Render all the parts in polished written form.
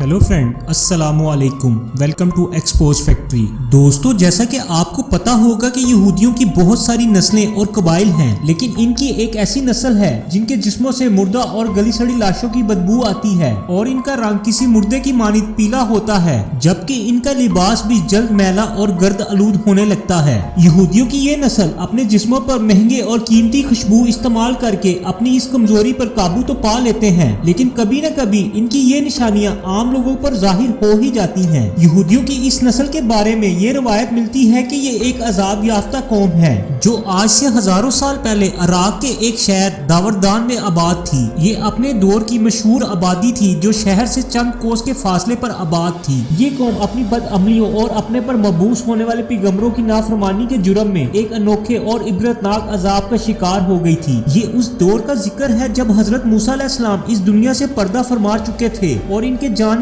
Hello friend, अस्सलाम वालेकुम। Welcome to expose factory. दोस्तों, जैसा कि आपको पता होगा कि यहूदियों की बहुत सारी नस्लें और कबाइल हैं, लेकिन इनकी एक ऐसी नस्ल है जिनके जिस्मों से मुर्दा और गली सड़ी लाशों की बदबू आती है और इनका रंग किसी मुर्दे की मानित पीला होता है, जबकि इनका लिबास भी जल्द मैला और गर्द आलूद होने लगता है। यहूदियों की ये नस्ल अपने जिस्मों पर महंगे और कीमती खुशबू इस्तेमाल करके अपनी इस कमजोरी पर काबू तो पा लेते हैं, लेकिन कभी न कभी इनकी ये निशानियां आम लोगों पर जाहिर हो ही जाती हैं। यहूदियों की इस नस्ल के बारे में ये रवायत मिलती है कि ये एक अजाब याफ्ता कौम है जो आज से हजारों साल पहले इराक के एक शहर दावरदान में आबाद थी। ये अपने दौर की मशहूर आबादी थी जो शहर से चंद कोस के फासले पर आबाद थी। ये कौम अपनी बदअमलियों और अपने पर मबूस होने वाले पैगंबरों की नाफरमानी के जुर्म में एक अनोखे और इबरतनाक अजाब का शिकार हो गई थी। ये उस दौर का जिक्र है जब हजरत मूसा अलैहिस्सलाम इस दुनिया से पर्दा फरमा चुके थे और इनके जानशीन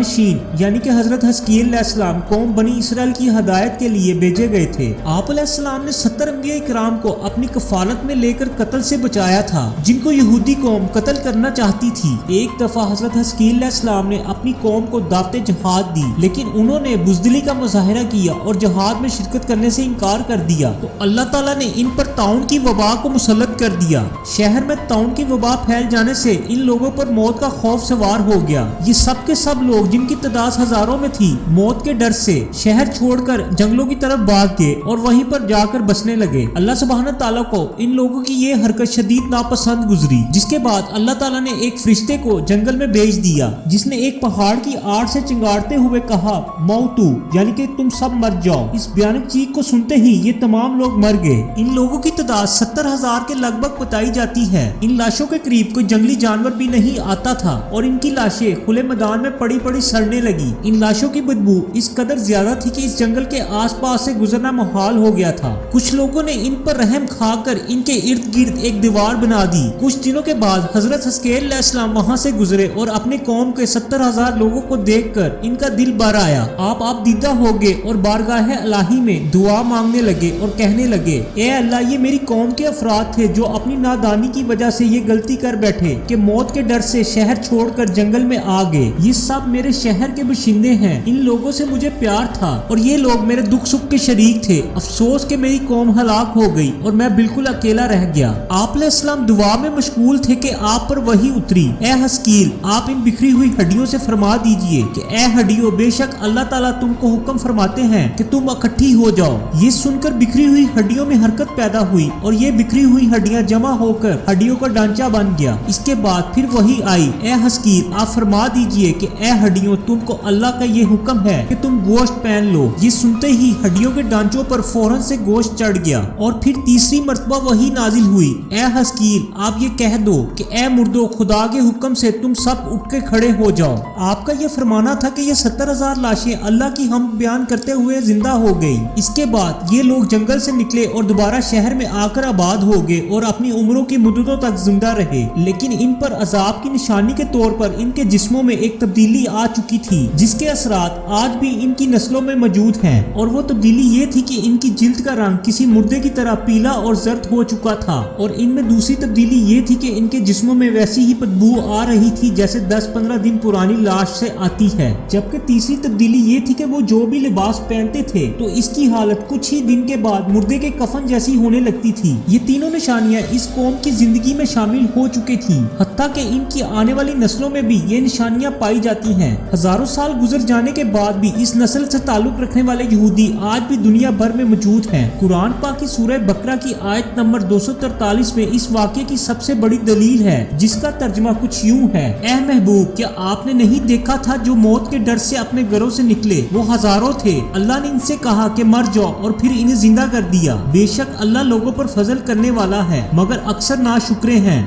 यानी कि हजरत हस्कील अलैहिस्सलाम कौम बनी इसराइल की हदायत के लिए भेजे गए थे। आप अलैहिस्सलाम ने 70 अंबिया इकराम को अपनी कफालत में लेकर कत्ल से बचाया था, जिनको यहूदी कौम कत्ल करना चाहती थी। एक दफा हजरत हस्कील अलैहिस्सलाम ने अपनी कौम को दावत जहाद दी, लेकिन उन्होंने बुज़दिली का मुजाहिरा किया और जहाद में शिरकत करने से इनकार कर दिया, तो अल्लाह ताला ने इन पर ताउन की वबा को मुसल्लत कर दिया। शहर में ताउन की वबा फैल जाने से इन लोगों पर मौत का खौफ सवार हो गया। ये सब के सब लोग, जिनकी तादाद हजारों में थी, मौत के डर से शहर छोड़कर जंगलों की तरफ भाग गए और वहीं पर जाकर बसने लगे। अल्लाह सुब्हानहू ताला को इन लोगों की ये हरकत शदीद नापसंद गुजरी, जिसके बाद अल्लाह ताला ने एक फरिश्ते को जंगल में भेज दिया, जिसने एक पहाड़ की आड़ से चिंगारते हुए कहा, मौतू, यानी कि तुम सब मर जाओ। इस भयानक चीख को सुनते ही ये तमाम लोग मर गए। इन लोगों की तादाद 70,000 के लगभग बताई जाती है। इन लाशों के करीब कोई जंगली जानवर भी नहीं आता था और इनकी लाशें खुले मैदान में पड़ी पड़ी सड़ने लगी। इन लाशों की बदबू इस कदर ज्यादा थी कि इस जंगल के आसपास से गुजरना मुहाल हो गया था। कुछ लोगों ने इन पर रहम खाकर इनके इर्द गिर्द एक दीवार बना दी। कुछ दिनों के बाद हजरत हस्कील अलैहिस्सलाम वहां से गुजरे और अपनी कौम के 70,000 लोगों को देखकर इनका दिल भर आया। आप दीदा हो गए और बारगाह इलाही में दुआ मांगने लगे और कहने लगे, ए अल्लाह, ये मेरी कौम के अफराद थे जो अपनी नादानी की वजह से ये गलती कर बैठे कि मौत के डर से शहर छोड़कर जंगल में आ गए। ये सब मेरे शहर के बशिंदे हैं। इन लोगों से मुझे प्यार था और ये लोग मेरे दुख सुख के शरीक थे। अफसोस कि मेरी कौम हलाक हो गई और मैं बिल्कुल अकेला रह गया। आप अलैहिस्सलाम दुआ में मशगूल थे कि आप पर वही उतरी। ए हस्कील, आप इन बिखरी हुई हड्डियों से फरमा दीजिए कि ए हड्डियों, बेशक अल्लाह ताला तुमको हुक्म फरमाते हैं कि तुम इकट्ठी हो जाओ। ये सुनकर बिखरी हुई हड्डियों में हरकत पैदा हुई और ये बिखरी हुई हड्डियां जमा होकर हड्डियों का ढांचा बन गया। इसके बाद फिर वही आई, ए हस्कील, आप फरमा दीजिए कि ए हड्डियों, तुमको अल्लाह का ये हुक्म है कि तुम गोश्त पहन लो। ये सुनते ही हड्डियों के ढांचों पर फौरन से गोश्त चढ़ गया और फिर तीसरी मर्तबा वही नाजिल हुई, ए हस्कील, आप ये कह दो कि ए मुर्दो, खुदा के हुक्म से तुम सब उठ के खड़े हो जाओ। आपका ये फरमाना था कि ये 70,000 लाशें अल्लाह की हम बयान करते हुए जिंदा हो गई। इसके बाद ये लोग जंगल से निकले और दोबारा शहर में आकर आबाद हो गए और अपनी उम्रों की मुद्दतों तक जिंदा रहे, लेकिन इन पर अजाब की निशानी के तौर पर इनके जिस्मों में एक तब्दीली आ चुकी थी, जिसके असरात आज भी इनकी नस्लों में मौजूद हैं। और वो तब्दीली ये थी कि इनकी जिल्द का रंग किसी मुर्दे की तरह पीला और जर्द हो चुका था। और इनमें दूसरी तब्दीली ये थी कि इनके जिस्मों में वैसी ही बदबू आ रही थी जैसे 10-15 दिन पुरानी लाश से आती है। जबकि तीसरी तब्दीली ये थी कि वो जो भी लिबास पहनते थे तो इसकी हालत कुछ ही दिन के बाद मुर्दे के कफन जैसी होने लगती थी। ये तीनों निशानियां इस कौम की जिंदगी में शामिल हो चुकी थी, हत्ता कि इनकी आने वाली नस्लों में भी ये निशानियां पाई जाती हैं। हजारों साल गुजर जाने के बाद भी इस नस्ल से ताल्लुक रखने वाले यहूदी आज भी दुनिया भर में मौजूद हैं। कुरान पाक की सूरह बकरा की आयत नंबर 243 में इस वाक़े की सबसे बड़ी दलील है, जिसका तर्जुमा कुछ यूं है, ए महबूब, क्या आपने नहीं देखा था जो मौत के डर से अपने घरों से निकले? वो हजारों थे। अल्लाह ने इनसे कहा कि मर जाओ और फिर इन्हें जिंदा कर दिया। बेशक अल्लाह लोगों पर फजल करने वाला है, मगर अक्सर नाशुक्रे हैं।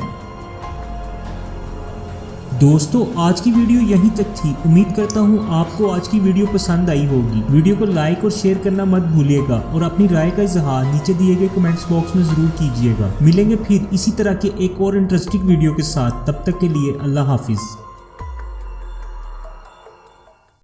दोस्तों, आज की वीडियो यहीं तक थी। उम्मीद करता हूँ आपको आज की वीडियो पसंद आई होगी। वीडियो को लाइक और शेयर करना मत भूलिएगा और अपनी राय का इजहार नीचे दिए गए कमेंट्स बॉक्स में जरूर कीजिएगा। मिलेंगे फिर इसी तरह के एक और इंटरेस्टिंग वीडियो के साथ। तब तक के लिए अल्लाह हाफिज।